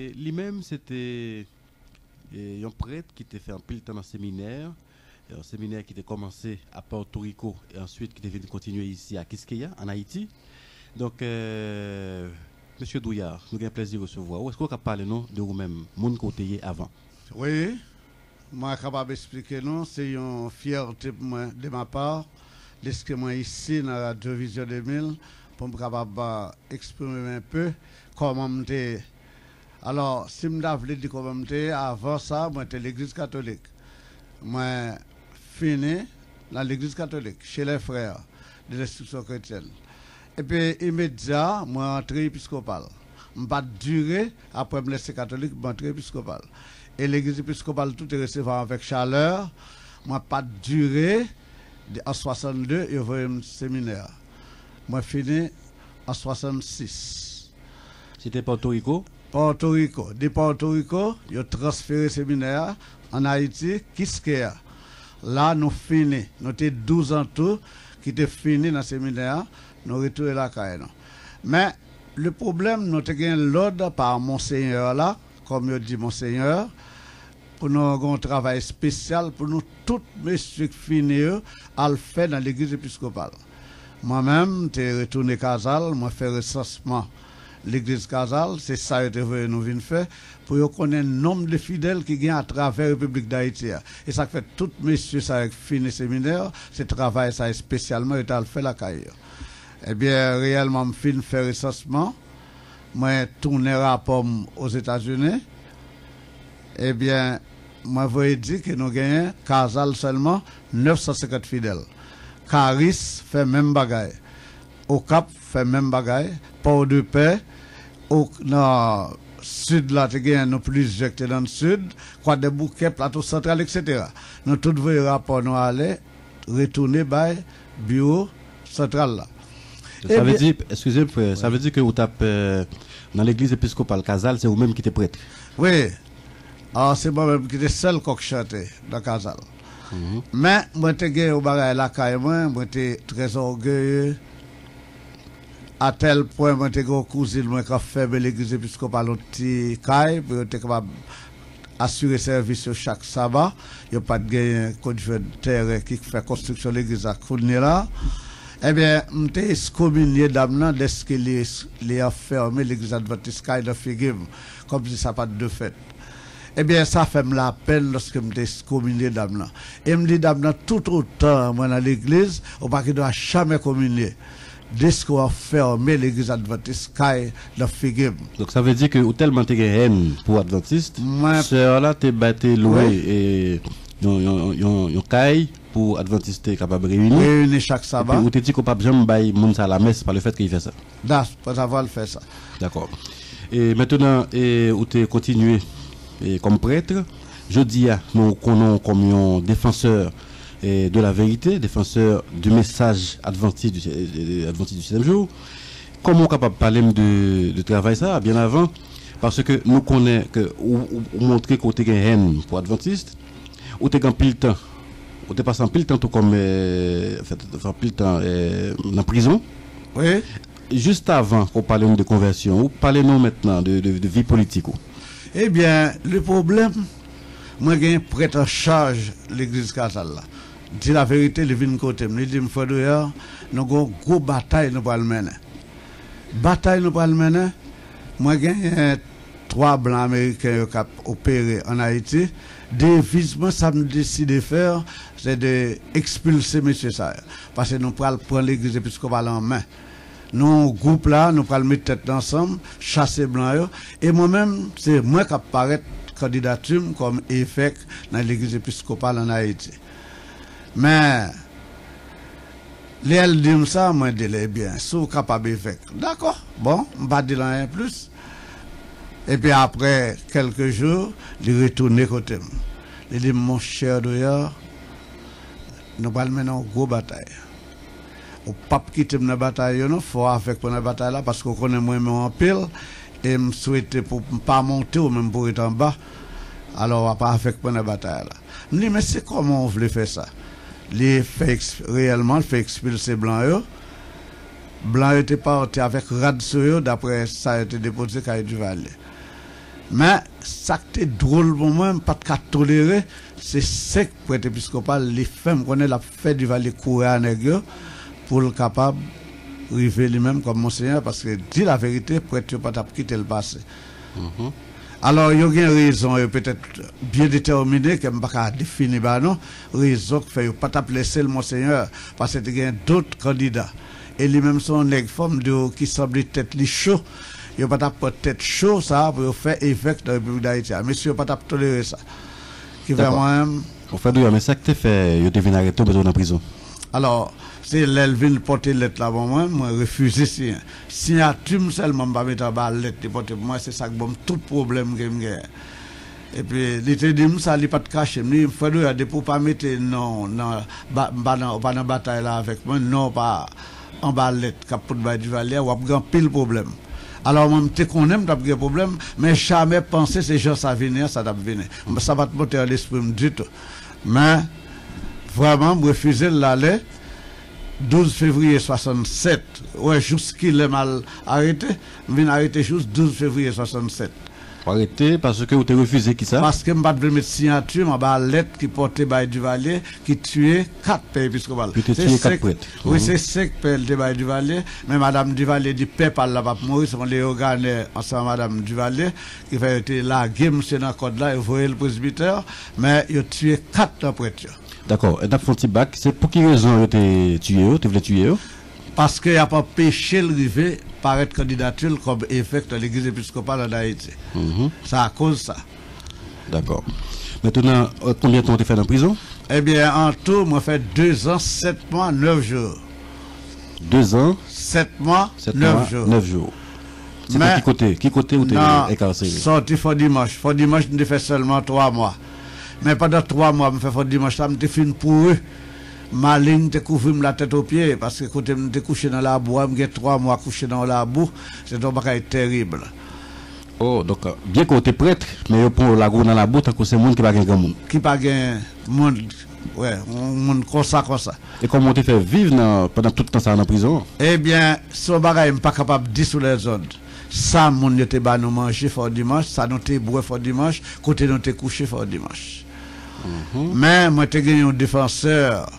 Lui-même, c'était un prêtre qui était fait un pile temps dans le séminaire. Un séminaire qui était commencé à Porto Rico et ensuite qui devait continuer ici à Quisqueya, en Haïti. Donc, Monsieur Douillard, nous avons un plaisir de recevoir. Est-ce que vous pouvez parler de vous-même, mon côté avant? Oui, moi, je suis capable d'expliquer, c'est une fierté de ma part, d'être moi ici dans la Radio Vision 2000, pour me capable d'exprimer un peu comment j'étais. Alors, si je voulais dire comment j'étais, avant ça, moi, j'étais l'église catholique. Moi, fini dans l'église catholique, chez les frères de l'instruction chrétienne. Et puis, immédiatement, moi, entré épiscopal. Je n'ai pas duré, après me laisser catholique, je suis entré épiscopal. Et l'église épiscopale, tout est reçu avec chaleur. Moi, pas duré, en 62, il y a un séminaire. Moi, fini en 66. C'était Porto Rico? Porto Rico. De Porto Rico, il a transféré le séminaire en Haïti, Quisqueya. Là, nous finissons. Nous avons 12 ans tout qui étaient finis dans le séminaire. Nous retournons la caille. Mais le problème, nous avons l'ordre par Monseigneur là, comme il dit Monseigneur, pour nous avoir un travail spécial pour nous, tous messieurs qui finissent à le faire dans l'église épiscopale. Moi-même, je retourné à Casal, je fais recensement l'église Casal, c'est ça que nous venons faire, pour connaître le nombre de fidèles qui gagnent à travers la République d'Haïti. Et ça fait tous messieurs qui ont fini le séminaire, ce travail ça spécialement, et à le faire la carrière. Eh bien, réellement, je finis faire recensement, je tourne rapport aux États-Unis. Eh bien, moi, je vous dire que nous gagnons Casal seulement 950 fidèles. Caris fait même bagaille. Au Cap fait même bagaille. Port-de-Paix, au sud là, nous plus jetés dans le sud. Quoi de Bouquet, plateau central, etc. Nous tous voyons rapport nous aller retourner par bureau central là. Ça veut dire, excusez-moi, ça veut dire que vous tapez dans l'église épiscopale Casal, c'est vous-même qui êtes prêtre? Oui. Alors c'est moi-même qui était seul qui chantait dans Casal. Mais moi j'étais au bagage la caille, moi j'étais très orgueilleux. À tel point, moi j'étais un cousin moi qui a fait l'église épiscopale au petit caille pour être capable assurer service chaque sabbat. Il n'y a pas de gain de terre qui fait construction de l'église à Kounela. Eh bien, j'étais excommunié d'Amna dès qu'il a fermé l'église adventiste de Figuim, comme si ça n'a pas de fait. Eh bien, ça fait la peine lorsque je suis excommunié d'Amna. Et je me dis d'Amna tout autant, moi, dans l'église, on ne doit jamais communier. Dès qu'on a fermé l'église adventiste de Figuim. Donc, ça veut dire que vous tellement de haine pour Adventiste, sœur là, t'es battu loué et yon caille pour Adventiste capable de réunir. Réunir chaque sabbat. Et vous te dit qu'on ne peut pas jamais bailler moun à la messe par le fait qu'il fait ça. Pas avoir fait ça. D'accord. Et maintenant, vous te continué comme prêtre. Je dis, nous connaissons comme un défenseur de la vérité, défenseur du message adventiste du 7e jour. Comment on est capable de parler de travail ça bien avant? Parce que nous connaissons que vous montrez que vous avez une haine pour Adventiste, vous avez un pile temps, vous avez passé un pile temps tout comme pile temps en prison. Oui. Juste avant qu'on parle de conversion, vous parlez nous maintenant de vie politique. Eh bien, le problème, moi j'ai un prêtre en charge l'église Casal là. Dis la vérité, le vin côté, me dit m'fou d'ailleurs, nous avons une grosse bataille nous pas le mener. Bataille nous pas le mener. Moi j'ai 3 blancs américains qui ont opéré en Haïti. Défisement, ça me décide de faire, c'est d'expulser M. ça. Parce que nous prenons prendre l'église épiscopale en main. Nous, groupe là, nous prenons mettre tête ensemble, chasser blanc. Et moi-même, c'est moi qui apparaît candidature comme évêque dans l'église épiscopale en Haïti. Mais, les dit ça, moi, je dis bien, sous capable évêque. D'accord, bon, je ne vais pas dire rien plus. Et puis après quelques jours, il retourne côté. Il dit, mon cher Douillard, nous allons mener une grosse bataille. Au pape qui quitte la bataille, il faut avec pour la bataille là, parce qu'on connaît moi en pile, et je souhaite pour ne pas monter ou même pour être en bas. Alors, on va pas avec pour la bataille là. Je dis, mais c'est comment on voulait faire ça? Il fait réellement, il fait expulser Blanc. Blanc était parti avec Radsoyo, d'après ça a été déposé à du Valais. Mais ça qui est drôle pour moi, pas de tolérer, c'est sec prêtre épiscopal, les femmes qu'on a la fait du valet courir à nègre pour le capable de arriver lui-même comme monseigneur, parce que dit la vérité, prêtre pas quitter le passé. Alors, il y a une raison, peut-être bien déterminée, que je ne peux pas définir, non, raison qui fait que pas laisser le monseigneur, parce qu'il y a d'autres candidats. Et lui-même, son femme qui semble tête chaud, il n'y a pas tête chaud, ça, pour faire évêque de la République d'Haïti. Monsieur, pas tolérer ça. Qui fait moi-même. Au fait, mais ça que tu fait, il te vient arrêter besoin en prison. Alors, c'est l'Elvin porter lettre là, moi, refusé si. Signature seulement, je ne vais pas mettre en bas lettre, pour moi, c'est ça que bon, tout problème que j'ai. Et puis, il te dit, ça, il pas de cacher. Il faut pour pas mettre non, pas dans bataille là avec moi, non, pas en bas lettre, capot de du Valais, ou a pile problème. Alors, moi, je connais, je problème, mais jamais penser ces gens ça venir, ça va venir. Ça va te monter à l'esprit du tout. Mais, vraiment, je refuse l'aller. 12 février 67, ouais, juste qu'il est mal arrêté, je viens arrêter juste 12 février 67. Arrêté parce que vous avez refusé qui ça? Parce que je ne vais pas mettre signature, je vais une lettre qui portait par Duvalier, qui tuait 4 pères épiscopales. C'est 4 prêtres. Oui, c'est 5 pères de Duvalier, mais Madame Duvalier dit père par la pape mourir, c'est les organes ensemble Madame Duvalier, qui fait été là, monsieur dans le code là, il voyait le presbytère, mais il a tué 4 prêtres. D'accord. Et dans le petit bac, c'est pour quelle raison tu voulais tuer? Parce qu'il n'y a pas péché le rivet par être candidature comme évêque de l'église épiscopale d'Haïti. C'est à cause de ça. D'accord. Maintenant, combien de temps tu fait en prison? Eh bien, en tout, moi, fait 2 ans, 7 mois, 9 jours. 2 ans, 7 mois, 9 jours. 9 jours. C'est qui côté où tu es incarcéré? Sorti fort dimanche. Fort dimanche, je fait seulement 3 mois. Mais pendant 3 mois, je fais fort dimanche, je me fini pour eux. Ma ligne te couvre la tête aux pieds parce que quand je suis couché dans la boue, j'ai 3 mois couché dans la boue, c'est un bagage terrible. Oh, donc bien que tu es prêtre, mais pour la boue dans la boue, c'est monde qui pas gagne monde. Qui pas gagne monde, ouais, monde comme ça. Et comment tu fais vivre pendant tout le temps ça en prison? Eh bien, ce bagage n'est pas capable de dissoudre les zones. Ça, mon te ba nous manger fort dimanche, ça nous te boire fort dimanche, côté nous te coucher fort dimanche. Mais moi, j'ai gagné un défenseur.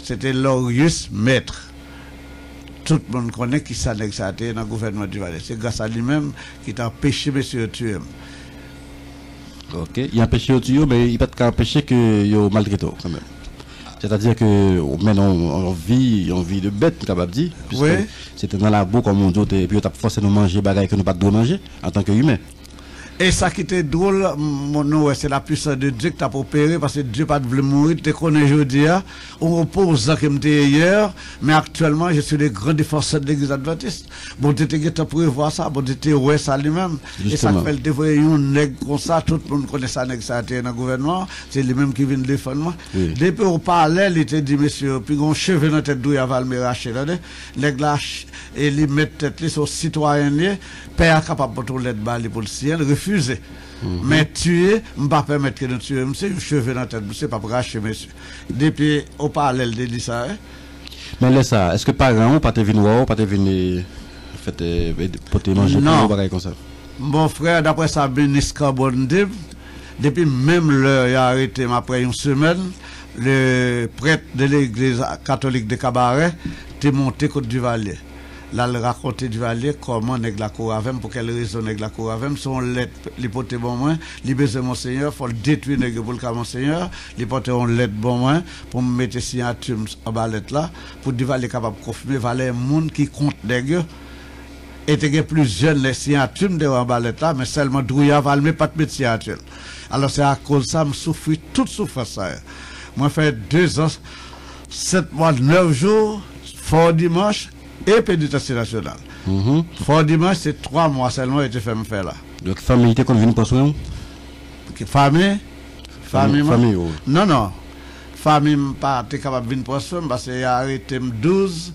C'était Laurius Maître. Tout le monde connaît qui s'est annexé dans le gouvernement du Valais. C'est grâce à lui-même qui t'a empêché M. tuer. Ok, il a empêché de tuer, mais il n'a pas empêché que il maltraité quand même. C'est-à-dire que maintenant on vit de bête, capable de dire. Oui. C'était dans la boue comme on dit, et puis on t'a forcé de manger bagaille que nous pas de manger en tant qu'humain. Et ça qui était drôle, c'est la puissance de Dieu qui t'a opéré parce que Dieu n'a pas voulu mourir. Tu connais aujourd'hui, on repose comme tu es hier, mais actuellement je suis le grand défenseur de l'église adventiste. Bon, tu étais prévoir ça, bon, tu étais ouais ça lui-même. Et ça fait le dévoyer un nègre comme ça, tout le monde connaît ça, nègre ça dans le gouvernement, c'est lui-même qui vient de défendre moi. Oui. Depuis on parlait, il était dit, monsieur, puis on cheveux dans la tête d'où il y avait le raché, nègre là, et il met tête sur citoyen, père capable de tourner de balle pour le ciel, refusé. Mais tuer, je ne peux pas permettre que nous tuions, monsieur, cheveux dans la tête, monsieur, pas pour racher, monsieur. Depuis on parlait, il dit ça. Mais là, ça, est-ce que parents n'ont pas te venir voir, pas te venir pour te manger non. Pour comme ça? Mon frère, d'après ça, Bénis Carbondib, depuis même l'heure, il a arrêté après une semaine, le prêtre de l'église catholique de Cabaret est monté Côte du Valais. Là, il racontait du Valais comment nèg la cour avec, pour quelle raison nèg la cour avec, son lettre, l'hypothèse bon moins, libérer monseigneur, faut le détruire nèg pour le cas monseigneur, l'hypothèse on lettre bon moins, pour me mettre signature en bas lettre là, pour du Valais capable de confirmer, Valais monde qui compte nèg, et t'es plus jeune les signatures de en bas lettre là, mais seulement Drouillard va pas de mettre signature. Alors c'est à cause de ça, je souffre, toute souffrance ça. Moi, fait 2 ans, 7 mois, 9 jours, fort dimanche, et pénitentiaire nationale. Fort dimanche, c'est 3 mois seulement, et tu fais me faire là. Donc, famille, tu es venu pour soin? Famille? Famille, oui. Non. Famille, pas capable de venir pour soin, parce qu'il a arrêté 12,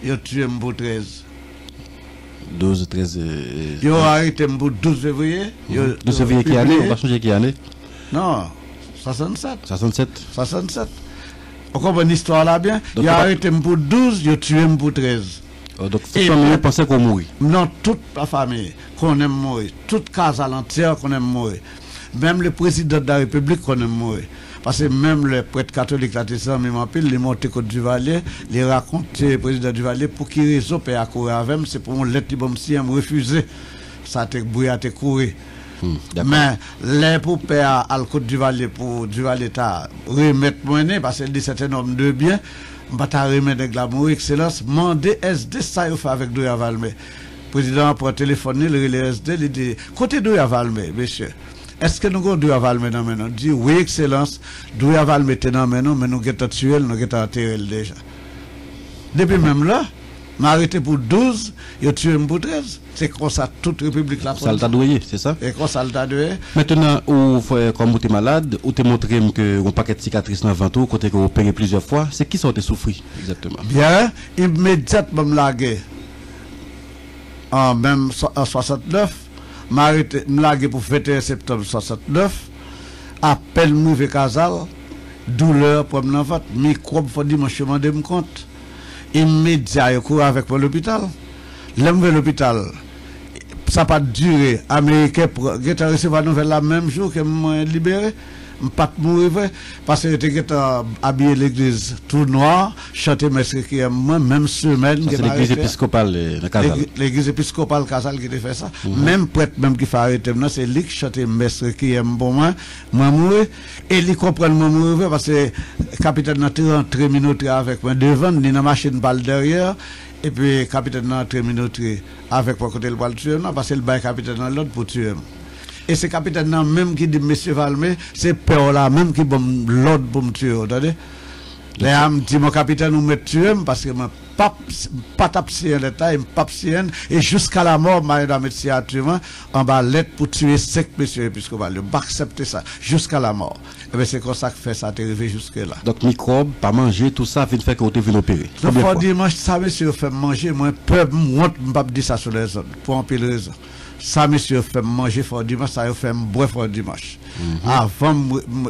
il a tué pour 13. 12, 13. Il a arrêté pour 12 février. 12 février qui année? On va changer qui année? Non, 67. 67. On comprend l'histoire là bien. Il a arrêté pour 12, il a tué pour 13. Donc, toute famille pensait qu'on mourit. Non, toute la famille qu'on aime mourir. Toute case alentour qu'on aime mourir. Même le président de la République qu'on aime mourir. Parce que même le prêtre catholique, là, même en pile, il monte Côte du Valais, il raconte le président du Valais pour qu'il réseau à courir avec, c'est pour une lettre si me refuser. Ça te brouillé à te courir. Mais les pour père à Côte du Valais, pour du Valais, remettre monnaie, parce qu'il dit c'est un homme de bien, bata remettre de l'amour, excellence, mandé SD, ça il fait avec Douya Valmé. Le président pour téléphoner, le SD, il dit, côté Douya Valmé, monsieur. Est-ce que nous avons Douya Valmé dans maintenant? Dit oui, excellence, Douya Valmé était dans maintenant, mais nous avons tué, nous avons enterré déjà. Depuis même là, m'arrêté pour 12, il tué pour 13. C'est comme ça, toute République la Ça l'a doué, c'est ça? Et comme ça l'a doué. Maintenant, comme vous êtes malade, ou tu montré que vous paquet de cicatrices dans le ventre, côté que vous opérez plusieurs fois, c'est qui sont souffert exactement? Bien, immédiatement me lagué. En même en 69, m'arrêté me lagué pour 21 septembre 69. Appel mouvé casal, douleur pour me l'enfant, microbe faut dimanche demander me compte. Immédiat, je cours avec moi l'hôpital. L'homme de l'hôpital, ça n'a pas duré. Américain, j'ai reçu la nouvelle la même jour que je libéré. Je ne pas mourir parce que j'étais habillé l'église tout noir, chanter mes qui aiment moi, même semaine. C'est l'église épiscopale de Casal. L'église épiscopale Casal qui fait ça. Même prêtre même qui fait arrêter, c'est lui qui chante mes qui aime pour moi, moi mourir. Et il comprend moi mourir parce que le capitaine n'a rentré minutes avec moi devant, il a machine balle derrière. Et puis le capitaine n'a rentré minutes avec moi côté le balle tuer, parce que le bail capitaine dans l'autre pour tuer. Et c'est le capitaine même qui dit, monsieur Valmé, c'est peur là même qui bon l'autre pour me tuer. Les âmes dit, mon capitaine, nous me tuer parce que ma pas tapé l'état, il pas et jusqu'à la mort, ma médecin a tué en bas lettre pour tuer 5 monsieur épiscopal. Je pas accepter ça jusqu'à la mort. Et bien c'est comme ça que fait ça, t'es arrivé jusque là. Donc microbes, pas manger, tout ça, vient faire que vous êtes venu opérer. Donc faut dire, moi, ça monsieur fait manger, moi, peuple, moi, je ne peux pas dire ça sur les autres, pour en pile raison. Ça, monsieur, fait manger fort dimanche, ça, fait boire fort dimanche. Avant,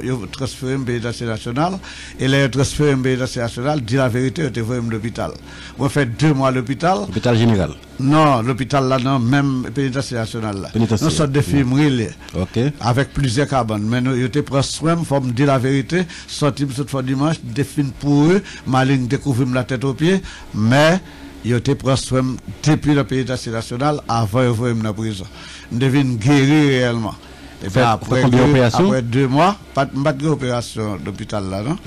je transféré au pays national, et les transféré au pays national, dit la vérité, je te vois à l'hôpital. Moi, fait 2 mois à l'hôpital. L'hôpital général? Non, l'hôpital là, non, même pays national là. Nous sommes des films avec plusieurs cabanes. Mais nous, je te prends soin, il faut me dire la vérité, sortir fort dimanche, des films pour eux, ma ligne découvrir la tête aux pieds, mais il était proche depuis le pays national avant de voir dans la prison. Je devais guérir réellement. Et puis après 2 mois, pas de opération d'hôpital là, non?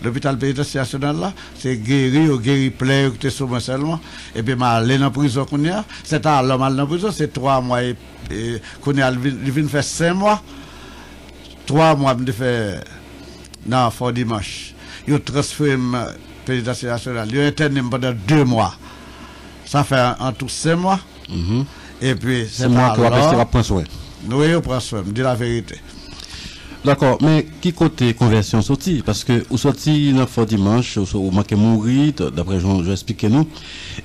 L'hôpital pays national là, c'est guéri plein que souvent seulement. Et puis je allé dans la prison qu'on y a. C'est à l'homme dans la prison, c'est 3 mois et qu'on y a, il vient faire 5 mois. 3 mois, je fais non, fort dimanche. Il transféré pays national, il a interné pendant 2 mois. Ça fait en tout 5 mois. Et puis, c'est moi qui va prendre soin. Oui, on prend soin, je dis la vérité. D'accord, mais qui côté conversion sorti? Parce que vous sorti le fort dimanche, vous manquez mourir, d'après je vais expliquer nous.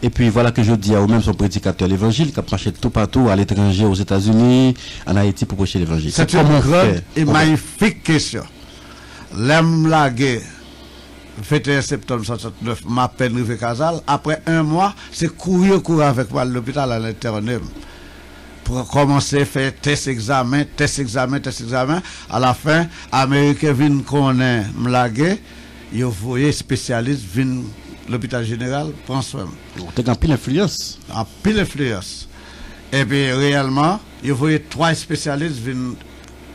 Et puis voilà que je dis à vous-même son prédicateur l'évangile, qui a marché tout partout, à l'étranger, aux États-Unis, en Haïti pour prêcher l'évangile. C'est une grande et magnifique question. L'aime la guerre. 21 septembre 69, ma peine arrivée Casal. Après 1 mois, c'est courir avec moi à l'hôpital à l'interne. Pour commencer à faire test examen. À la fin, Américain vient connaître m'laguer. Il voyait spécialiste vient l'hôpital général prend soin. Tu as pile influence. En pile influence. Et puis réellement, il voyait 3 spécialistes viennent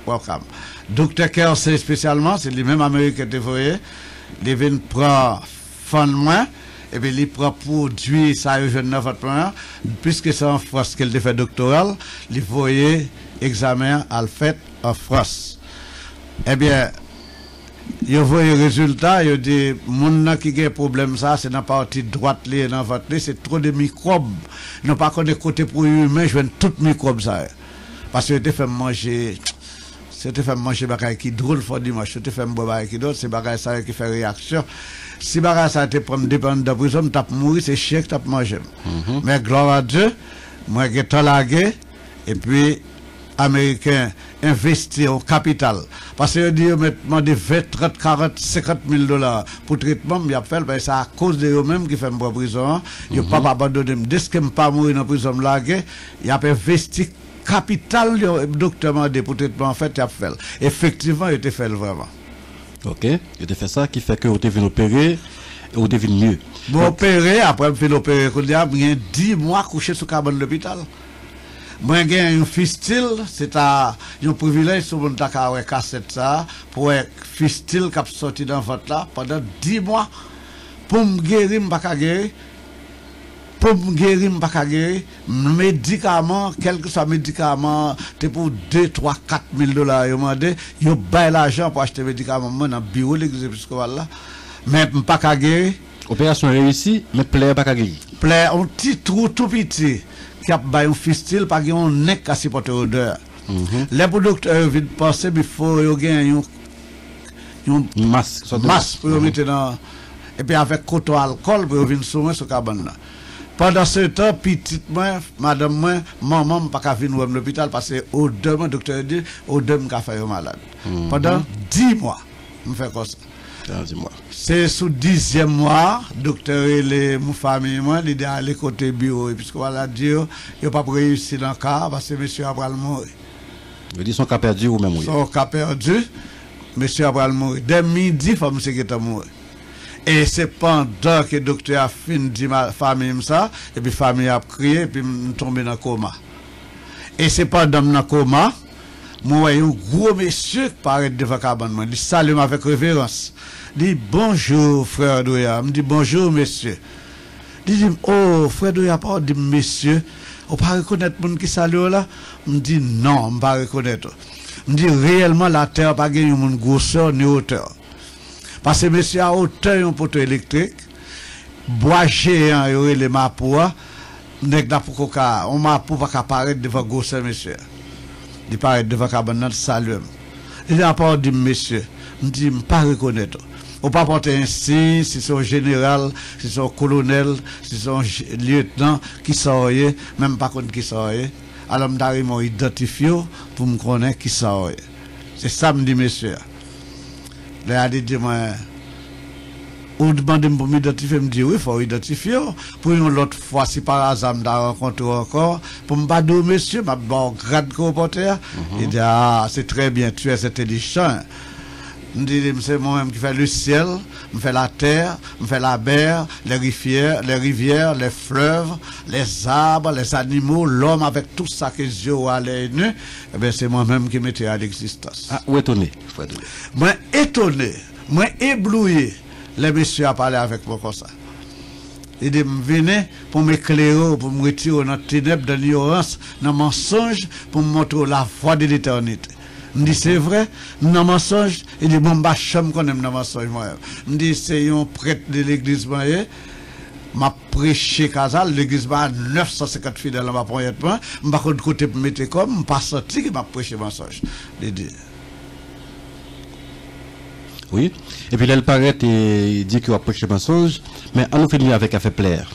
welcome. Docteur Kersey spécialement, c'est lui-même Américain qui voyait. Il vient prendre fond de moi. Et puis, il prend produit ça, je ne sais pas, puisque c'est en France qu'elle a fait doctoral, il voyait examen à le fait en France. Eh bien, il voyait le résultat, il dit, mon qui a un problème, ça, c'est dans la partie droite, dans votre c'est trop de microbes. Non pas qu'on est côté pour humain, je veux tout microbes, ça. Parce que je fait manger. C'était fait manger bagaille qui drôle fort dimanche, c'était fait boire bagaille qui d'autre, c'est bagaille ça qui fait réaction. Si bagaille ça était pour me dépendre de prison, t'as mourir, c'est chèque t'as manger. Mais gloire à Dieu, moi j'ai talagué et puis américains investir au capital. Parce que dit maintenant de 20, 30, 40, 50 000 dollars pour traitement, il a fait, ben, c'est à cause de eux-mêmes qui font en prison. Ils n'ont pas abandonné. Dès que je pas mourir dans prison, il a investi capital, le docteur m'a dit pour traitement, en fait, il a fait. Effectivement, il a fait vraiment. Ok, il a fait ça qui fait que vous devez opérer et vous devez mieux. Bon, opérer, après, je fais l'opérer, il y a 10 mois couché sous cabane de l'hôpital. Moi, j'ai un fistule, c'est un privilège sur mon takawé cassette ça, pour un fistule qui a sorti dans votre là pendant 10 mois. Pour me guérir, je ne peux pas guérir. Pour me guérir, je ne peux pas guérir. Médicaments, quel que soit médicament, c'est pour 2, 3, 4 000 dollars. Ils m'ont demandé, ils ont payé l'argent pour acheter des médicaments. Moi, dans le bureau de l'église épiscopale là. Mais je ne peux pas guérir. Opération réussie, mais plaît pas guérir. Plaît, un petit trou tout petit. Qui a un fistule parce qu'on n'est qu'à supporter l'odeur. Les docteurs viennent penser qu'il faut gagner une masse pour mettre dans. Et puis avec coton alcool pour venir soumettre ce cabane là. Pendant ce temps, petite moi, madame moi, maman pas qu'à venir à l'hôpital parce que odeur, le docteur dit, odeur m'a fait malade. Pendant 10 mois, je fais comme ça. C'est sous 10e mois, docteur et les famille, moi, il est allé côté bureau, et puisque voilà, Dieu, il n'a pas réussi dans le cas, parce que monsieur Abral mourir. Il dit son cas perdu ou même mourir. Son cas perdu, monsieur Abral mourir. Dès midi, il faut monsieur qui est mourir. Et c'est pendant que le docteur a fini de ma famille, ça, et puis la famille a crié, et puis je suis tombé dans le coma. Et c'est pendant que je suis dans le coma, moi, voyais un gros monsieur qui paraît devant la cabane. Il salue avec révérence. Il dit bonjour, frère Douya. Il me dit bonjour, monsieur. Il dit oh, frère Douya, pas dit monsieur. On ne peut pas reconnaître le monde qui salue là. Il me dit non, on ne peut pas reconnaître. Il me dit réellement, la terre n'a pas gagné une grosseur ni hauteur. Parce que monsieur a hauteur un poteau électrique. Bois géant, il y aurait les mapouas. On m'a pas apparaître devant grosseur, monsieur. Il paraît devant cabane salut. Il n'a pas dit monsieur. Il dit pas reconnaître. On pas porter un signe si c'est un général, si c'est un colonel, si c'est un lieutenant qui sort, même pas contre qui sort. Alors je m'ai identifié pour me connaître qui sort. C'est ça me dit monsieur. Là il dit moi ou demandez pour m'identifier, me dit oui, il faut identifier. Pour une autre fois, si par hasard, je rencontre encore, pour me dire, monsieur, ma bon grade reporter, il dit, ah, c'est très bien, tu es intelligent. Je dis, c'est moi-même qui fais le ciel, je fais la terre, je fais la mer, les rivières, les fleuves, les arbres, les animaux, l'homme avec tout ça que Dieu a les nus, eh bien, c'est moi-même qui mettais à l'existence. Ah, ou étonné, moi, étonné, moi, ébloui. Les messieurs a parlé avec moi comme ça. Il dit, venez pour m'éclairer, pour me retirer dans la ténèbres, dans l'ignorance, dans le mensonge, pour me montrer la voie de l'éternité. Je me dis, c'est vrai, dans le mensonge. Il dit, bon, bah, je me connais dans le mensonge. Je me dis, c'est un prêtre de l'église, m'a prêché Kazal, l'église a 950 fidèles dans ma première point. Je m'a de côté pour mettre comme, je pas senti que m'a prêché mensonge. Il dit, oui. Et puis là, il paraît et il dit qu'il va prêcher mensonge, mais on nous finit avec affaire plaire.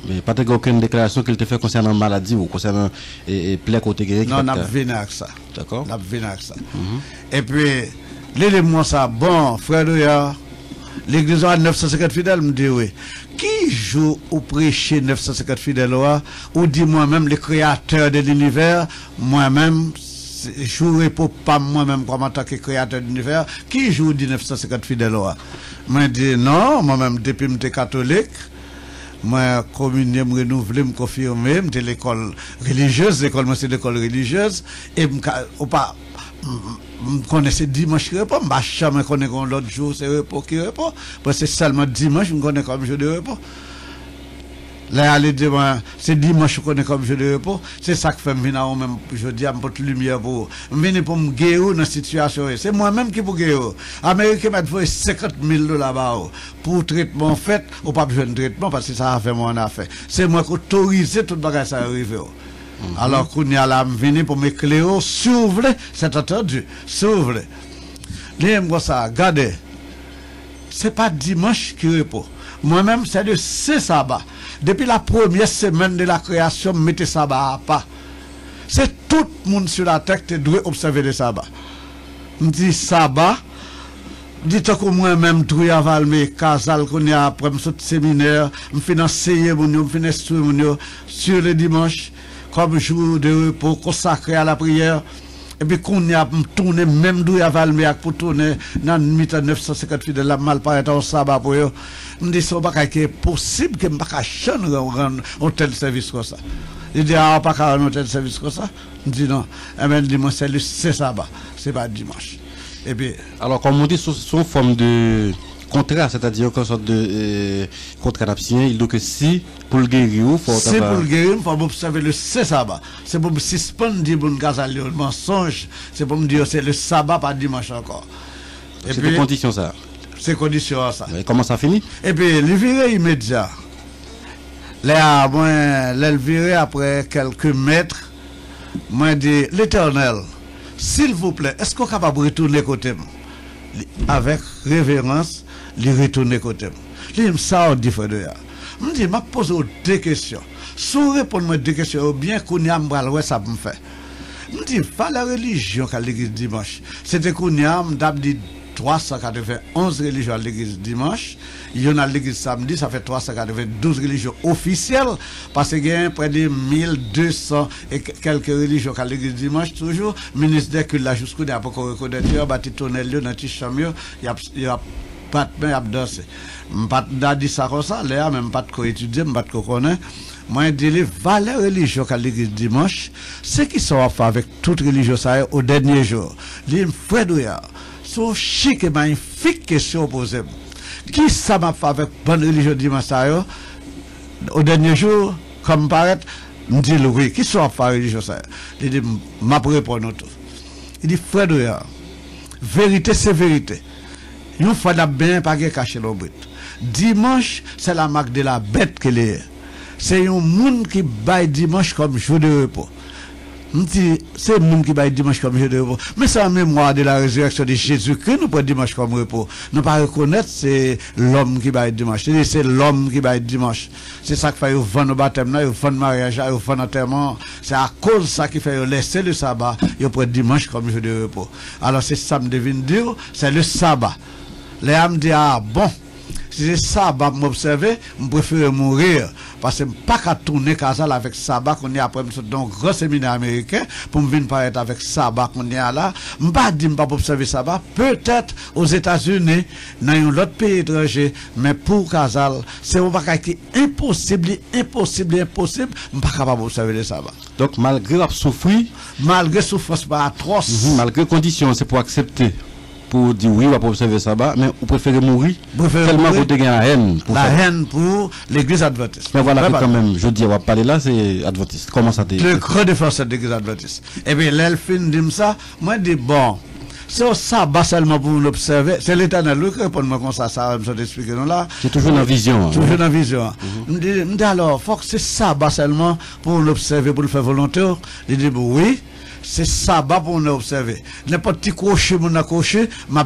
Mais pas aucune déclaration qu'il te fait concernant la maladie ou concernant plaire côté guéri. Non, on a venu avec ça. D'accord. On a venu avec ça. Et puis, l'élément ça, bon, frère Douya, l'église a 950 fidèles, me dit oui. Qui joue ou prêcher 950 fidèles ou dit moi-même, le créateur de l'univers, moi-même, jouer pour pas moi-même comme en tant que créateur de l'univers, qui joue 1950 fidèles là? Moi dis non, moi-même depuis que je suis catholique, moi communier, me renouveler, me confirmer, je suis l'école religieuse, l'école moi c'est l'école religieuse, et ou pas connaissez dimanche qui repos, je jamais connais l'autre jour c'est repos qui repos, parce que c'est seulement dimanche, je me connais comme jour de repos. Là, elle dit, c'est dimanche qu'on est comme je de repos. C'est ça que fait venir à même, je dis, à me porter lumière pour. Venir pour me guérir dans la situation. C'est moi-même qui pour guérir. Américain m'a fait 50 000 dollars là-bas. Pour traitement fait, ou pas besoin de traitement parce que ça a fait mon affaire. C'est moi qui autorise tout le bagage à arriver. Alors, qu'on y a là, venir pour m'éclairer, s'ouvre, c'est entendu, s'ouvre. L'aime ça, regardez. C'est pas dimanche qui repos. Moi-même, c'est de ce sabbat. Depuis la première semaine de la création, mettez sabbat à pas. C'est tout le monde sur la terre qui doit observer le sabbat. Je dis sabbat, dites que moi-même, je à Valmé, Kazal, qu'on y a après ce séminaire, je finis enseigner, je finis instruire sur le dimanche, comme jour de repos consacré à la prière. Et puis qu'on y a tourné, même d'où y a Valmé, pour tourner dans 1950 fidèles, la mal paraît au sabbat pour eux. Je dis, c'est pas qu'il est possible que je ne puisse pas changer un tel service comme ça. Il dit, ah, pas qu'à un tel service comme ça. Je dis non. Eh bien, dimanche, c'est sabbat, c'est pas dimanche. Et puis, alors, comme on dit, sous forme de contrat, c'est-à-dire qu'en sorte de contrat d'abstinence, il dit que si, pour le guérir, il faut... Si pour le guérir, il faut observer le sabbat. C'est pour me suspendre, dire, pour le mensonge. C'est pour me dire, c'est le sabbat, pas dimanche encore. C'est des conditions, ça. C'est conditions, ça. Et comment ça finit? Et puis, le virer immédiat. Là, moi, le virer après quelques mètres, moi, dit, l'Éternel, s'il vous plaît, est-ce qu'on est capable de retourner côté moi? Avec révérence, il retourner côté moi. Il me ça, on dit, frère de ya. Je me dis, je pose deux questions. Si on répond à deux questions, bien qu'on y a un ça me fait. Je me dis, pas la religion qu'à l'église dimanche. C'était qu'on y a dit 391 religions à l'église dimanche. Il y en a à l'église samedi, ça fait 392 religions officielles, parce qu'il y a près de 1200 et quelques religions à l'église dimanche, toujours. Ministre de culte là, jusqu'au dernier, pour qu'on reconnaisse, il y a un petit tunnel, dans un petit chambre, il y a pas de main, il y a dansé. Je ne pas dit ça comme ça, là, même pas de quoi étudier, je ne pas de quoi connaître. Moi, je dis les valeurs religieuses à l'église dimanche, c'est qui sont à faire avec toute religion, ça au dernier jour. Les frères de ya, sont chic et magnifique question posée. Qui ça m'a fait avec bonne religion dimanche au dernier jour, comme paraît, me dit oui, qui sont à faire religion ça? Il dit, m'a répondre tout. Il dit, frère de ya, vérité c'est vérité. Une fois la bien pas caché l'obrit. Dimanche, c'est la marque de la bête qu'elle est. C'est un monde qui baille dimanche comme jour de repos. C'est un monde qui baille dimanche comme jour de repos. Mais c'est en mémoire de la résurrection de Jésus-Christ, nous prenons dimanche comme repos. Nous ne pas reconnaître c'est l'homme qui baille dimanche. C'est l'homme qui baille dimanche. C'est ça qui fait vendre le baptême, il vendre le mariage, il vendre l'enterrement. C'est à cause de ça qui fait laisser le sabbat, il prend dimanche comme jour de repos. Alors c'est ça me devine dire, c'est le sabbat. Les âmes disent, ah bon, si c'est ça, je m'observer, je préfère mourir. Parce que je ne peux pas tourner Kazal avec Sabbat qu'on est après dans un grand séminaire américain pour me venir paraître avec Sabbat qu'on est là. Je ne peux pas dire que je ne peux pas observer Sabbat. Peut-être aux États-Unis, dans un autre pays étranger, mais pour Kazal, c'est impossible, je ne suis pas capable d'observer le Sabbat. Donc, malgré la souffrance, malgré souffrance pas atroce, malgré conditions, c'est pour accepter. Pour dire oui, on va pas observer sabbat, mais vous préférez mourir tellement vous avez la haine. La haine pour l'église adventiste. Mais voilà, quand même, je dis, on va parler là, c'est adventiste. Comment ça dit? Le grand défenseur de l'église adventiste. Et bien, l'elfine dit ça, moi, je dis, bon, c'est au sabbat seulement pour nous observer. C'est l'Éternel qui répond comme ça, ça va expliquer nous là. C'est toujours dans la vision. Toujours dans la vision. Je dis, alors, il faut que c'est sabbat seulement pour nous observer, pour le faire volontaire. Je dis, oui. C'est sabbat pour nous observer. N'importe qui crochet, mon accroché, m'a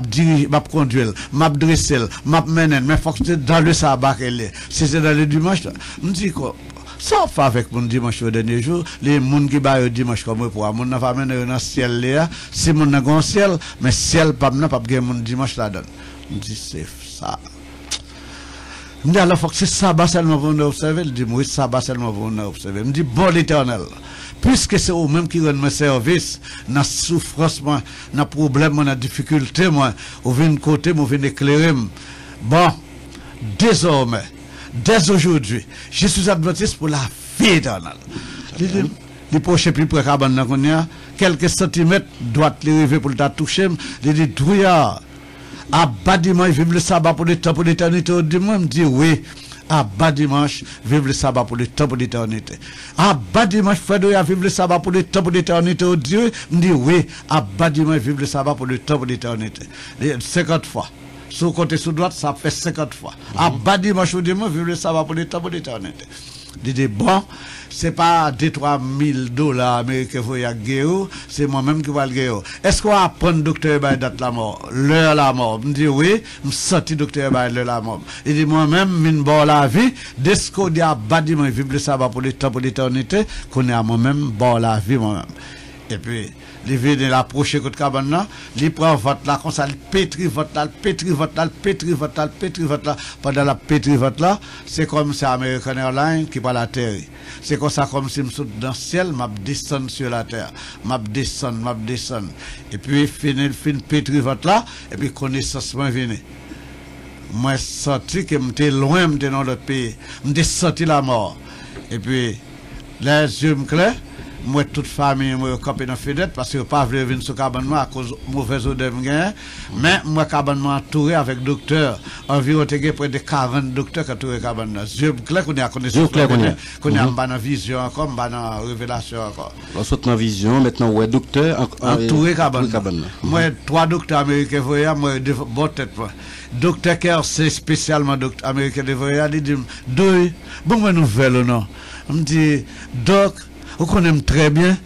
conduire, m'a dresser, m'a mener, mais faut que c'est dans le sabbat qu'elle est. Si c'est dans le dimanche, me dit quoi? Ça fait avec mon dimanche au dernier jour, les gens qui baillent au dimanche comme moi, pour mon n'a pas mené dans le ciel là, si mon n'a un ciel, mais ciel pas gagner mon dimanche là-dedans. Me dit c'est ça. Me dit alors faut que c'est sabbat seulement pour nous observer, il dit oui, sabbat seulement pour nous observer. Me dit bon l'Éternel. Puisque c'est eux-mêmes qui rendent mes services, dans la souffrance, dans le problème, dans la difficulté, au vin côté, au vin éclairer. Bon, désormais, dès aujourd'hui, je suis adventiste pour la vie éternelle. Les prochains plus près de quelques centimètres, doit les arriver pour le toucher. Il dit, douillard, à bas dimanche, vive le sabbat pour le temps, pour l'éternité. Il me dit, oui. À bas dimanche, vive le sabbat pour le temps pour l'éternité. À bas dimanche, frère de vive le sabbat pour le temps pour l'éternité. Oh Dieu, me dit oui. À bas dimanche, vive le sabbat pour le temps pour l'éternité. 50 fois. Sous côté sous droite, ça fait 50 fois. À bas dimanche, vive le sabbat pour le temps pour l'éternité. Il dit bon, c'est pas 2-3 000 dollars américains pour y guérir, c'est moi-même qui vais le guérir. Est-ce qu'on apprend docteur Ebaï date la mort, l'heure la mort? Je dis oui, je senti docteur Ebaï l'heure la mort. Il dit moi-même, je bon la vie, dès ce qu'on dit à bâtiment, je vis ça pour l'éternité, qu'on est à moi-même, bon la vie moi-même. Et puis, il vient l'approcher contre cabane là, il prend votre là, comme ça, il pétrit votre là, il pétrit votre là, il pétrit votre là, il pétrit votre là. Pendant la pétrit votre là, c'est comme c'est American Airlines qui va la terre. C'est comme ça, comme si je saute dans le ciel, je descends sur la terre. Je descends. Et puis, fin pétrit votre là, et puis connaissance moi vient. Moi, sorti que j'étais loin, j'étais dans l'autre pays. J'étais sorti la mort. Et puis, les yeux me clairs. Moi, toute famille, moi, campé dans la fenêtre parce que je ne pas venir sur le cabane à cause de mauvaise odeur. Mais moi, cabane entouré avec docteur. Environ, près de 40 docteurs qui entouré le cabane. Je clair qu'on a connaissance. Qu'on a une vision encore, une révélation encore. On saute dans la vision, maintenant, ouais, docteur entouré cabane. Moi, 3 docteurs américains, moi, bon tête. Docteur Kerr, c'est spécialement docteur américain de voyage. Il dit, bon, nouvelle, non? Je me dis, doc, vous connaissez très bien.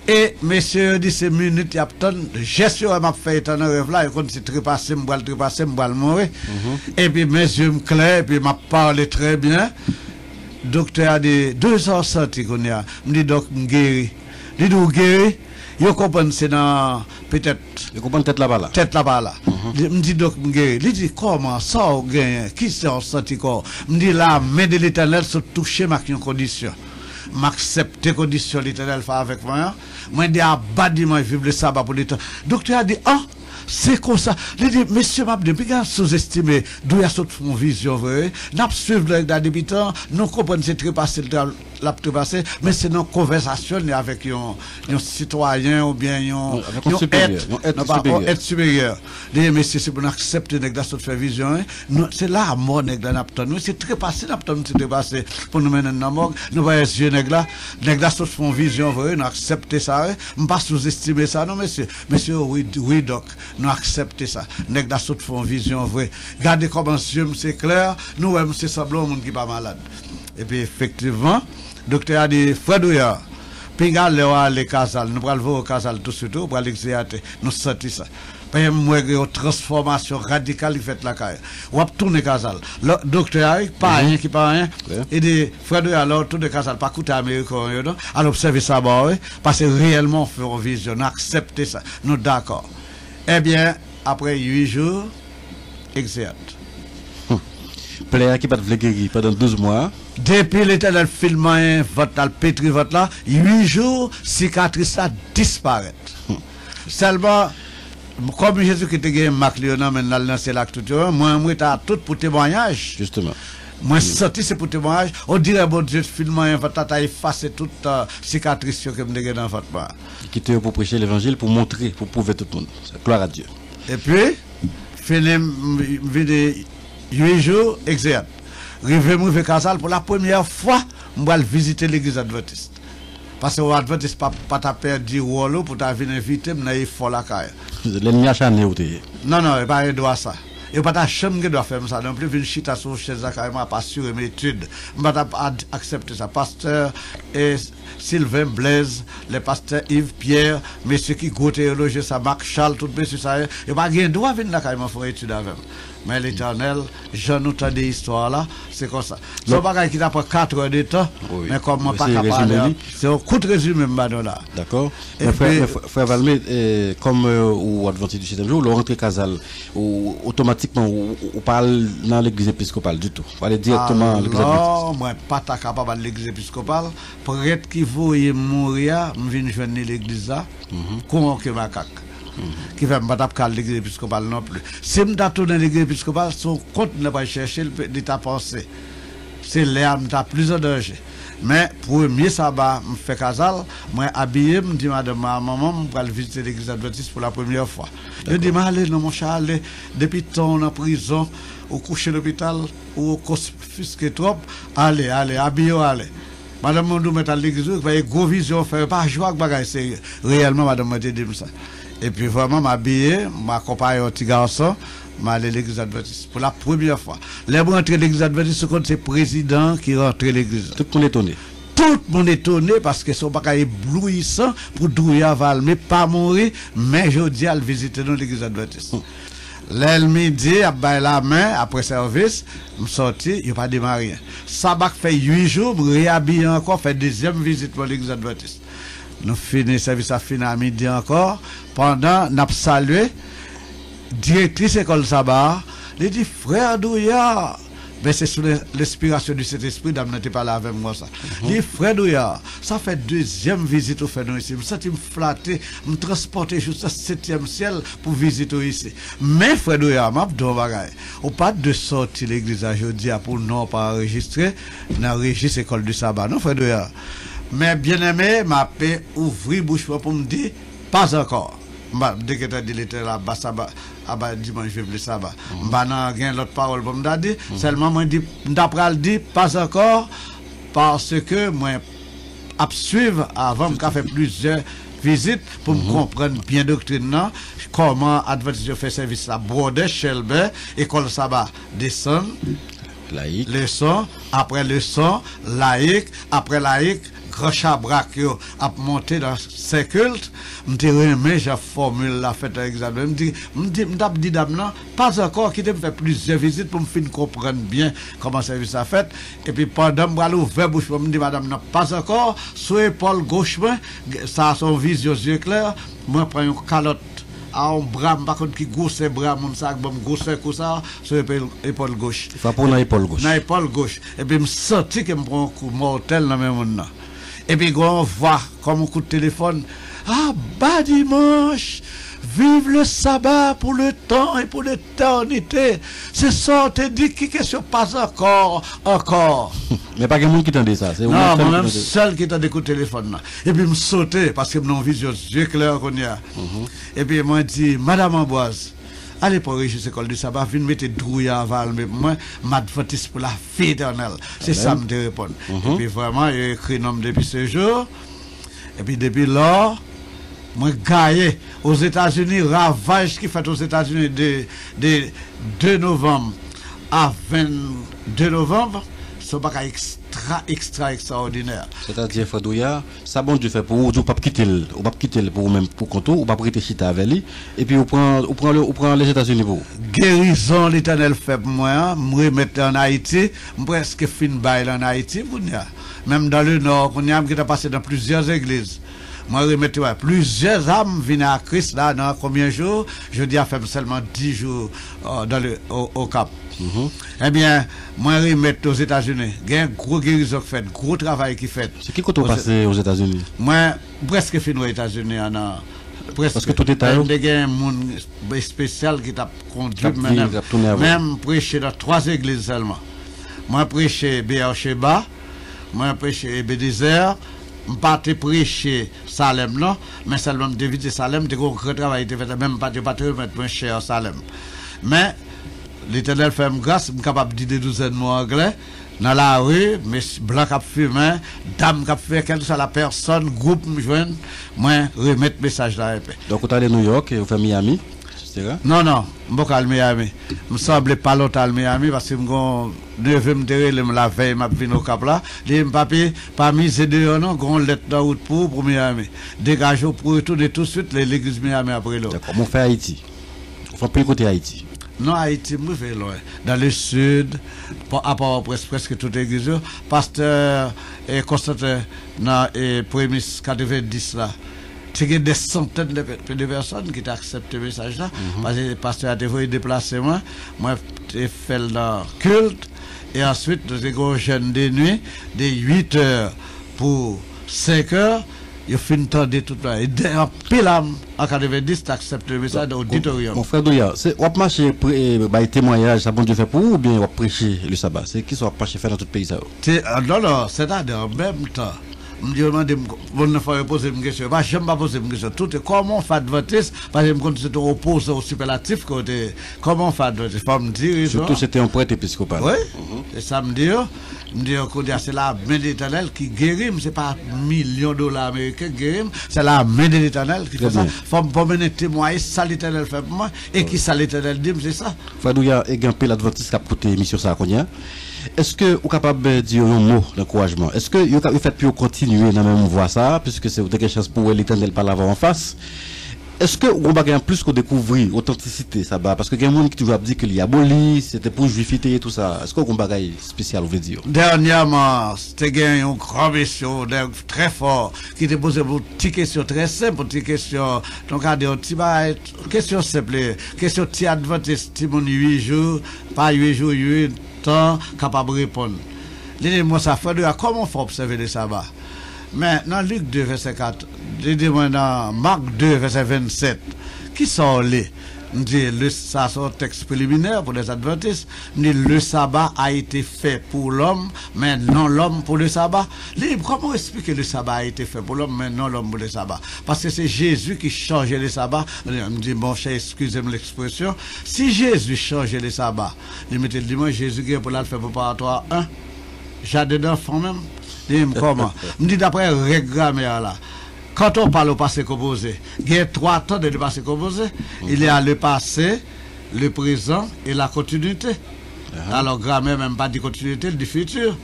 Et monsieur dit ces minutes, il y a tant de gestion m'a fait un rêve là, et quand c'est trépasser, me mourir. Et puis mes yeux me clairs, et puis m'a parlé très bien. Docteur a dit 2 heures sorti qu'on y a. Me dit doc, me guéri. Il dit guéri. Yo comprend c'est dans peut-être. Yo comprend tête là-bas là. Tête là-bas là. Me dit doc, me guéri. Il dit comment ça au gain? Qui c'est en sorti quoi? Me dit la main de l'Éternel se toucher ma condition. M'accepter condition l'Éternel fait avec moi. Moi dis à bâtiment vivre le sabbat pour l'Éternel. Docteur a dit ah c'est comme ça. Il dit monsieur m'a depuis quand sous-estimé d'où il y a cette vision vrai. N'a suivre les habitants, nous comprenons c'est très passé la passé mais c'est nos conversations avec un citoyen ou bien un être supérieur. Les messieurs c'est pour accepter nèg cette faire vision. C'est là mort nèg là nous c'est très passé c'est passé pour nous mener dans mort. Nous voyons yeux nèg là cette font vision vrai, nous accepter ça, on pas sous-estimer ça non monsieur oui doc, nous accepter ça. Nèg cette font vision vrai. Regardez comment yeux c'est clair, nous même c'est semblant monde qui pas malade. Et puis effectivement docteur a dit Fredouya pinga le casal nous pral voir au casal tout de suite pour l'exéater nous sorti ça parce moi une transformation radicale qui fait la caille ou a tourner casal le docteur a pas rien qui pas rien et dit Fredouya alors tout de casal pas coûter américain alors observer ça parce que réellement faire vision accepter ça nous d'accord. Eh bien après 8 jours exéate player qui pas de guérir pendant 12 mois. Depuis l'Éternel filme votre pétri votre là, 8 jours, cicatrice a disparaît. Seulement, comme Jésus qui te gagne Marc Léonard, maintenant lancé l'acte tout, moi t'as tout pour témoignage. Justement. Moi sorti c'est pour témoignage. On dirait bon Dieu filme votre t'as effacé toute cicatrice que me gagne dans votre bas. Qui te pour prêcher l'évangile, pour montrer, pour prouver tout le monde. Gloire à Dieu. Et puis, fini 8 jours, exact. Rive moi avec Casal pour la première fois, je vais visiter l'église adventiste. Parce que l'adventiste pas ta perdu rôle pour ta venir inviter, mais il faut la caille. L'ennemi a chané ou t'es. Non, il pas doit ça. Il pas ta chambre qui doit faire ça. Non plus, venir chita sur chez Zakaïma, pas sur mes études. Je ne pas accepter ça. Pasteur et Sylvain Blaise, les pasteurs Yves Pierre, messieurs qui goûtent loger ça, Marc Charles, tout messieurs ça. Il pas de droit venir là quand faire étude avec. Mais l'Éternel, je nous t'ai des histoires là, c'est comme ça. C'est un bagage qui n'a pas 4 heures de temps, mais comme on pas capable, c'est un coup de résumé, là. D'accord. Frère Valmé, comme au Adventiste du 7e jour, le rentrée Casal, automatiquement, on parle dans l'église épiscopale du tout. On aller directement à l'église adventiste. Non, moi, pas capable à l'église épiscopale. Prêtre qui voulait mourir, je viens joindre l'église là, comment que macaque. Qui fait pas taper l'église épiscopale non plus. Si je tourne dans l'église épiscopale, son compte ne pas chercher l'état pensé. C'est là où plus de danger. Mais pour mieux sabbat, je fais casal, moi habillé, je dis madame, maman, je vais visiter l'église adventiste pour la première fois. Je dis, allez, non, mon chat, allez, depuis ton en prison, ou coucher à l'hôpital, ou confisqué trop, allez, habillé, allez. Madame Mondou met à l'église, il y a gros vision, fait pas joie que bagaille c'est réellement madame m'a dit ça. Et puis vraiment m'habiller, m'accompagner un petit garçon, m'aller à l'église adventiste pour la première fois. Les rentrer à l'église adventiste, c'est le président qui rentre à l'église. Tout le monde est étonné. Tout le monde est étonné parce que son bagage éblouissant pour douiller Val, mais pas mourir, mais je dis à le visiter dans l'église adventiste. L'elle midi, à bailler la main, après service, je suis sorti, il n'y a pas démarré. Sabak fait 8 jours, je réhabille encore, fait deuxième visite pour l'église adventiste. Nous finissons service à fin à midi encore. Pendant, nous avons salué, directrice école Sabar, elle dit, frère Douya, mais c'est sous l'inspiration du Saint-Esprit, dame n'était pas là avec moi ça. Les frères Douya, ça fait deuxième visite au fait nous ici. Je me sens flatté, me transporter jusqu'au 7e ciel pour visiter ici. Mais frère Douya, m'a dit bagaille. Au pas de sortir l'église aujourd'hui pour non pas enregistrer dans le registre école du sabbat. Non frère Douya. Mais bien aimé, m'a fait ouvrir bouche pour me dire pas encore. Dès que tu as dit là, dimanche, je vais le sabbat. Je n'ai l'autre parole pour me dire. Seulement, moi, d'après le dit, pas encore, parce que moi, je suivre avant, je fait plusieurs visites pour me comprendre bien doctrine, comment Adventiste fait service à Broder, Shelby, école sabbat, descend, laïque, leçon, après leçon, laïque, après laïque, grand chabrak a monté dans ces cultes, m'te remet j'ai formule la fête examen m'dit dame non pas encore qui me fait plusieurs visites pour me fin comprendre bien comment service a fait et puis pendant m'al ouvert bouche me dit madame non pas encore sur épaule gauche ça son vision yeux clairs moi prends une calotte à un bras par contre qui gousse bras mon sac bon gousse comme ça sur épaule gauche il faut pour l'épaule gauche dans épaule gauche et puis me senti que me prend un coup mortel dans même monde. Et puis, on voit comme un coup de téléphone. Ah, bas dimanche, vive le sabbat pour le temps et pour l'éternité. C'est ça, on te dit qui question pas encore. Mais pas quelqu'un qui t'en dit ça. Non, moi-même seul qui t'en dit coup de téléphone. Là. Et puis, me sauter parce que mon vision, yeux clairs qu'on y a. Et puis, moi, dit, Madame Amboise, allez pour registre école du sabbat, venez mettre douille à Val, mais moi, m'adventiste pour la vie éternelle. C'est ça, me répondre. Et puis vraiment, il a écrit nom depuis ce jour. Et puis depuis là, moi, gaillé aux États-Unis, ravage qui fait aux États-Unis de 2 novembre à 22 novembre, c'est pas extraordinaire. C'est-à-dire, Fadouya, ça bon Dieu fait pour vous, pas quitter pour vous-même pour compte, ou pas prêter chita avec lui, et puis on prend les États-Unis pour vous. Guérison l'Éternel fait pour moi, me remettre en Haïti, presque fin bail en Haïti, même dans le nord, on a qui passé dans plusieurs églises. Moi, remettre plusieurs âmes viennent à Christ là dans combien de jours? Je dis à faire seulement 10 jours au Cap. Eh bien, moi, remettre aux États-Unis. Il y a un gros guérison qui fait, gros travail qui fait. C'est qui qu'on passé aux États-Unis? Moi, presque fini aux États-Unis. Parce que tout est à l'heure. Il y a un monde spécial qui t'a conduit même prêcher dans 3 églises seulement. Moi, prêcher Béa-Sheba, moi, prêcher Bédézer. Je ne pas prêcher Salem, non, mais seulement d'éviter Salem, de gros travail, même pas de mettre moins cher Salem. Mais l'Éternel fait grâce, je suis capable de dire des douzaines de mots anglais, dans la rue, mais blanc qui fume, dame qui fait quelle soit la personne, groupe me joindre, moi, remettre message là. Donc, vous allez à New York et vous faites Miami? Non, je ne vais pas à Miami. Je ne semble pas longtemps à Miami parce que je me la veille, je suis au Cap là. Je ne papier, parmi ces deux, non, je lettre dans route pour Miami. Dégagez pour retourner tout de suite l'église Miami après l'eau. D'accord, on fait Haïti. On fait plus côté Haïti. Non, Haïti, je vais loin. Dans le sud, à part presque toute l'église, pasteur et Constantin, dans les prémices 90 là. Il y a des centaines de personnes qui ont accepté ce message-là. Parce que le pasteur a été déplacé. Moi, j'ai fait le culte. Et ensuite, nous avons un jeune de nuit, de 8 heures pour 5 heures. Il fait une temps de tout là. Et en pile en 90, tu acceptes le message d'auditorium. Mon frère Douya, on va marcher pour témoignage, ça bon Dieu fait pour vous ou bien on va prêcher le sabbat? C'est qui soit marcher faire dans tout le pays ça? Non, c'est-à-dire en même temps. Je me demande, bon, faut poser une question. Pas jamais pas poser une question. Tout est comment faire advertise, parce que je me c'est opposé au superlatif côté. Comment faire advertise, faut me dire. Surtout c'était un prêtre épiscopal. Oui. Et ça me dit que c'est la main de l'Éternel qui guérit, c'est pas millions de dollars américains qui guérit, c'est la main de l'Éternel qui fait ça. Faut me mener témoigner ça l'Éternel fait pour moi et qui ça l'Éternel dit, c'est ça. Fadouya et Gampé l'adventiste qui a porté émission ça konya. Est-ce que vous êtes capable de dire un mot d'encouragement? Est-ce que vous avez fait pour continuer dans la même voie ça, puisque c'est quelque chose pour l'Éternel par l'avant en face? Est-ce que vous avez plus qu'on découvrir l'authenticité ça va? Parce que il y a des gens qui toujours dit qu'il y a aboli, c'était pour juifier et tout ça. Est-ce que vous avez un bagage spécial, vous voulez dire? Dernièrement, c'était une grande mission très fort qui était posée pour une petite question très simple, une petite question. Donc, question simple, question petit adventiste, petit 8 jours, pas 8 jours, 8 temps, capable de répondre. Dis-moi ça fait comment on fait observer le sabbat? Mais dans Luc 2, verset 4, dis-moi dans Marc 2, verset 27, qui sont les? Ça c'est un texte préliminaire pour les adventistes. Le sabbat a été fait pour l'homme, mais non l'homme pour le sabbat. Comment expliquer le sabbat a été fait pour l'homme, mais non l'homme pour le sabbat? Parce que c'est Jésus qui changeait le sabbat. On me dit, bon cher, excusez-moi l'expression. Si Jésus changeait le sabbat, il mettait le dimanche, Jésus qui est pour la faire préparatoire 1. Jardin d'enfants même. Comment? Me dit d'après règle grammaire là. Quand on parle au passé composé, il y a 3 temps de passé composé. Il y a le passé, le présent et la continuité. Alors, grammaire même pas de continuité, du futur.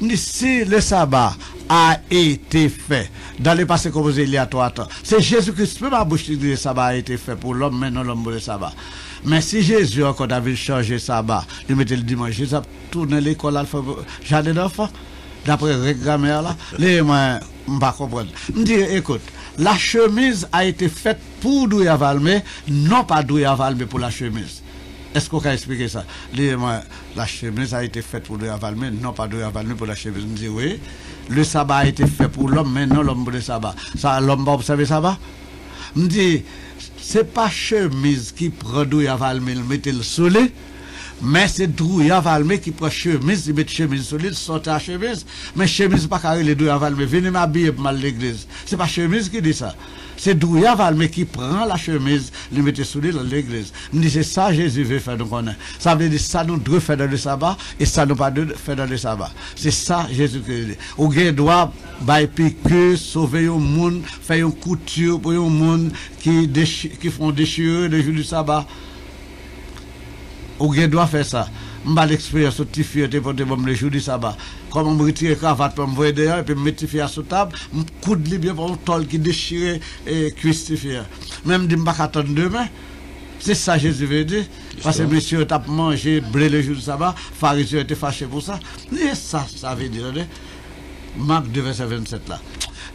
Oui. Si le sabbat a été fait, dans le passé composé, il y a 3 temps. C'est Jésus-Christ, même ma bouche dit que le sabbat a été fait pour l'homme, mais non l'homme pour le sabbat. Mais si Jésus encore avait changé le sabbat, il mettait le dimanche, Jésus a tourné l'école, jardin d'enfants. D'après la grammaire là, les moi je ne comprends pas. Me dit écoute, la chemise a été faite pour Douya Valmé, non pas Douya Valmé pour la chemise. Est-ce qu'on peut expliquer ça? La chemise a été faite pour Douya Valmé, non pas Douya Valmé pour la chemise. Me dit oui. Le sabbat a été fait pour l'homme, mais non l'homme pour le sabbat. Ça l'homme va observer ça va? Me dit c'est pas chemise qui prend Douya Valmé, le mettre le soleil. Mais c'est Douya Valmé qui prend chemise, il met chemise solide, sort à chemise. Mais chemise pas carré les Douya Valmé, venez m'habiller pour mal l'église. C'est pas chemise qui dit ça. C'est Douya Valmé qui prend la chemise, il met solide dans l'église. Me dit c'est ça Jésus veut faire, donc on a. Ça veut dire ça nous devons faire dans le sabbat et ça nous pas de faire dans le sabbat. C'est ça Jésus qui dit. Ou bien doit bailler piquer, sauver un monde, faire une couture pour un monde qui font déchirer le jour du sabbat. Ou bien doit faire ça. Je vais l'expérience au petit fierté pour le jour du sabbat. Comment me retirer cravate pour me voir dehors et puis me mettre fier sur table, me coudre bien pour un tol qui déchire et cuisse fier. Même dit pas attendre demain. C'est ça Jésus veut dire. Parce que monsieur t'a mangé blé le jour du sabbat, pharisien était fâché pour ça. Et ça veut dire Marc 2 verset 27 là.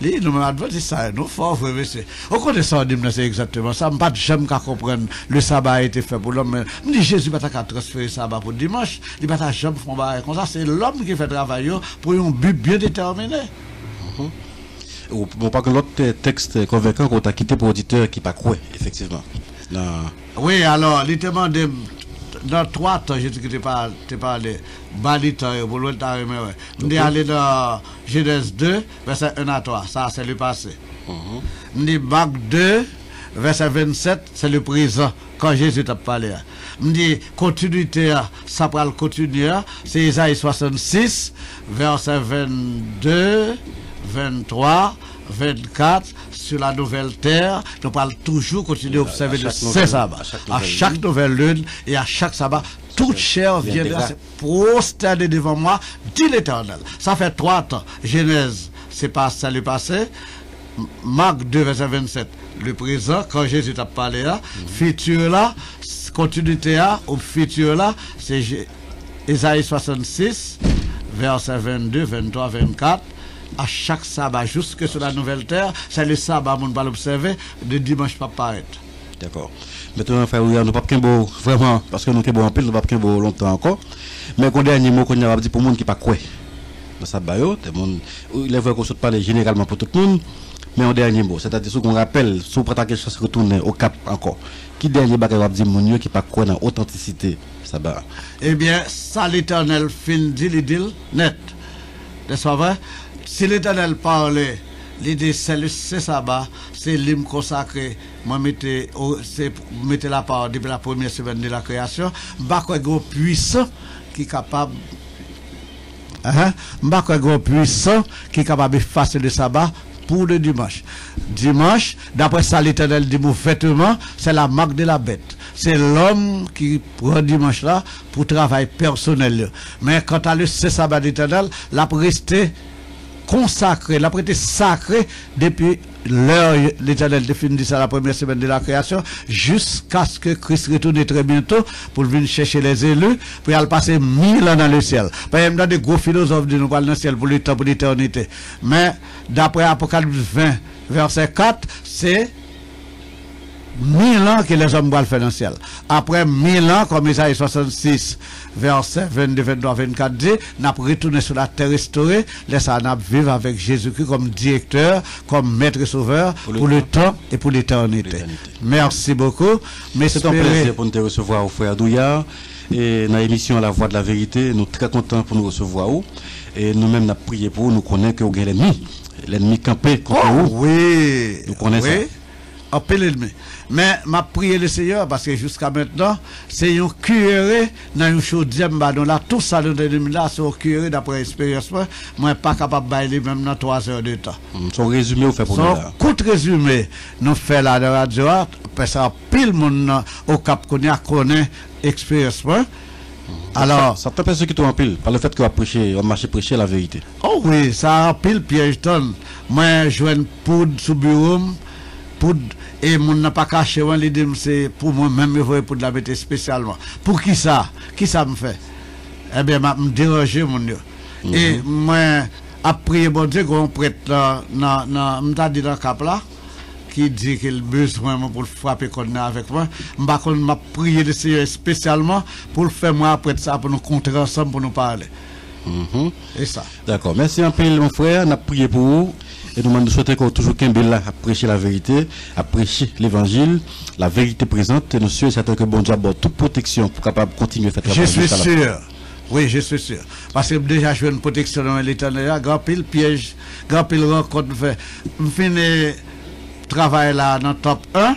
Les nous c'est ça, nous faut vrai c'est. On connaît ça c'est exactement ça, pas jamais qu'à comprendre le sabbat a été fait pour l'homme. Me dit Jésus pas qu'à transférer le sabbat pour dimanche, il pas jamais font bail comme ça, c'est l'homme qui fait travail pour un but bien déterminé. Bon pas que l'autre texte convaincant qu'on t'a quitté pour auditeur qui pas croire effectivement. Oui, alors, il te demande dans 3 temps, je t'ai parlé, Balita, pour l'autre temps, on est allé dans Genèse 2, verset 1 à 3, ça c'est le passé. On dit Marc 2, verset 27, c'est le présent, quand Jésus t'a parlé. On dit continuité, ça va le continuer, c'est Isaïe 66, verset 22, 23, 24, sur la nouvelle terre, nous parlons toujours continuer à observer le sabbat. À chaque nouvelle lune et à chaque sabbat, toute chair viendra se prosterner devant moi, dit l'Éternel. Ça fait 3 temps. Genèse, c'est pas ça le passé. Marc 2, verset 27, le présent, quand Jésus t'a parlé là. Futur là, continuité là, au futur là, c'est Isaïe 66, verset 22, 23, 24. À chaque sabbat, jusque sur la nouvelle terre, c'est le sabbat qu'on va l'observer, de dimanche pas paraître. D'accord. Maintenant, frère, nous ne pouvons pas vraiment, parce que nous sommes en pile, nous ne pouvons pas longtemps encore. Mais le dernier mot qu'on a dit pour les gens qui ne sont pas dans sa bio, il est vrai qu'on ne saute pas généralement pour tout le monde, mais un dernier mot, c'est-à-dire ce qu'on rappelle, si on prend quelque chose retourner au cap encore, qui dernier bagage va dire mon Dieu qui ne pas croire dans l'authenticité sabbat? Eh bien, ça l'Éternel fin dit net. N'est-ce pas vrai? si l'Éternel parlait, l'idée c'est le sabbat, c'est l'hymne consacré. Moi, mettez la part depuis la première semaine de la création. M'bakwe gros puissant qui est capable. M'bakwe gros puissant qui est capable d'effacer le sabbat pour le dimanche. Dimanche, d'après ça, l'Éternel dit mon vêtement, c'est la marque de la bête. C'est l'homme qui prend dimanche là pour travail personnel. Mais quant à le sabbat d'Éternel, l'a resté consacré, l'a prêté sacré depuis l'heure l'Éternel définit ça la première semaine de la création jusqu'à ce que Christ retourne très bientôt pour venir chercher les élus pour aller passer 1000 ans dans le ciel. Par exemple, des gros philosophes disent nous parlons dans le ciel pour le temps, pour l'éternité. Mais d'après Apocalypse 20, verset 4, c'est 1000 ans que les hommes vont faire dans le ciel. Après 1000 ans, comme Isaïe 66, verset 22, 23, 24 dit, n'a retourné sur la terre restaurée, laisse n'a vivre avec Jésus-Christ comme directeur, comme maître et sauveur pour le temps et pour l'éternité. Merci beaucoup. C'est un plaisir pour nous te recevoir au frère Douillard. Et dans l'émission La Voix de la Vérité, nous sommes très contents pour nous recevoir. Et nous-mêmes, nous avons prié pour vous, nous connaissons que vous avez l'ennemi. L'ennemi campé contre vous. Oui. Nous connaissons ça. Un peu l'ennemi. Mais m'a prié le Seigneur parce que jusqu'à maintenant, c'est un curé dans une chose dans là, tout ça dans là, c'est un curé d'après l'expérience. Moi, pas capable de bailler même dans 3 heures de temps. Son résumé, vous fait pour nous là. Coup de résumé, nous fait la radio, parce que pile monde au Cap qu'on connaît expérience. Alors, ça peut ceux qui t'ont en pile par le fait qu'on a prêché, on marché prêcher la vérité. Oh oui, ça a pile piège tonne. Moi, je une poudre sous bureau, poudre. Et mon n'a pas caché, c'est pour moi-même, je veux pour de la mettre spécialement. Pour qui ça? Qui ça me fait? Eh bien, me déranger, mon Dieu. Et moi, après, bon Dieu, qu'on prête m'ta dit dans le cap là, qui dit qu'il a besoin pour frapper qu'on a avec moi, m'a prié le Seigneur spécialement pour le faire moi après ça, pour nous compter ensemble, pour nous parler. Et ça. D'accord. Merci un peu, mon frère. On a prié pour vous. Et nous souhaitons qu'on toujours qu'un là à prêcher la vérité, à prêcher l'évangile, la vérité présente. Et nous sommes certains que bon Dieu a toute protection pour capable continuer à faire travail. Je suis sûr. Oui, je suis sûr. Parce que déjà, je fais une protection dans l'Éternel. Grand pile piège, grand pile rencontre. Je finis travail là dans le top 1.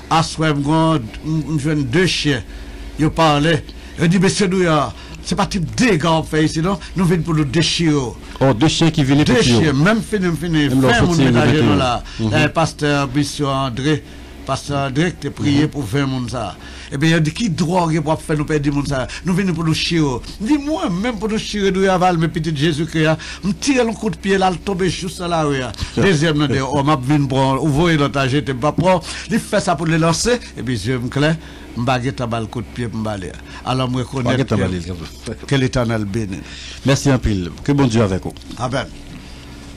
À ce moment, je viens 2 chiens. Ils parlaient. Je dis, monsieur Douillard, c'est pas type dégâts qu'on fait ici, non? Nous venons pour nous déchirer. Oh, 2 chiens qui viennent pour chiens, même fini. Fin mon ménager là. Pasteur Bisson André, pasteur André qui a prié pour faire mon ça. Et bien, il a dit qui drogue pour faire nous perdre mon ça. Nous venons pour nous chirer. Dis-moi, même pour nous chirer d'où aval, mes petits Jésus-Christ, me tire un coup de pied là, le tomber juste là. Deuxième, on m'a vu prendre, ouvrir l'autre, j'étais pas prêt. Il fait ça pour le lancer, et puis je me clair. M'baguette à balle coup de pied m'balé. Alors moi connais que l'Éternel bénit. Merci un pile. Que bon Dieu avec vous. Amen.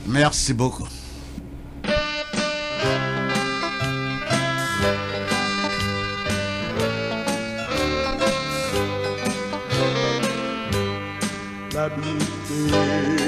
Merci beaucoup. L'habiter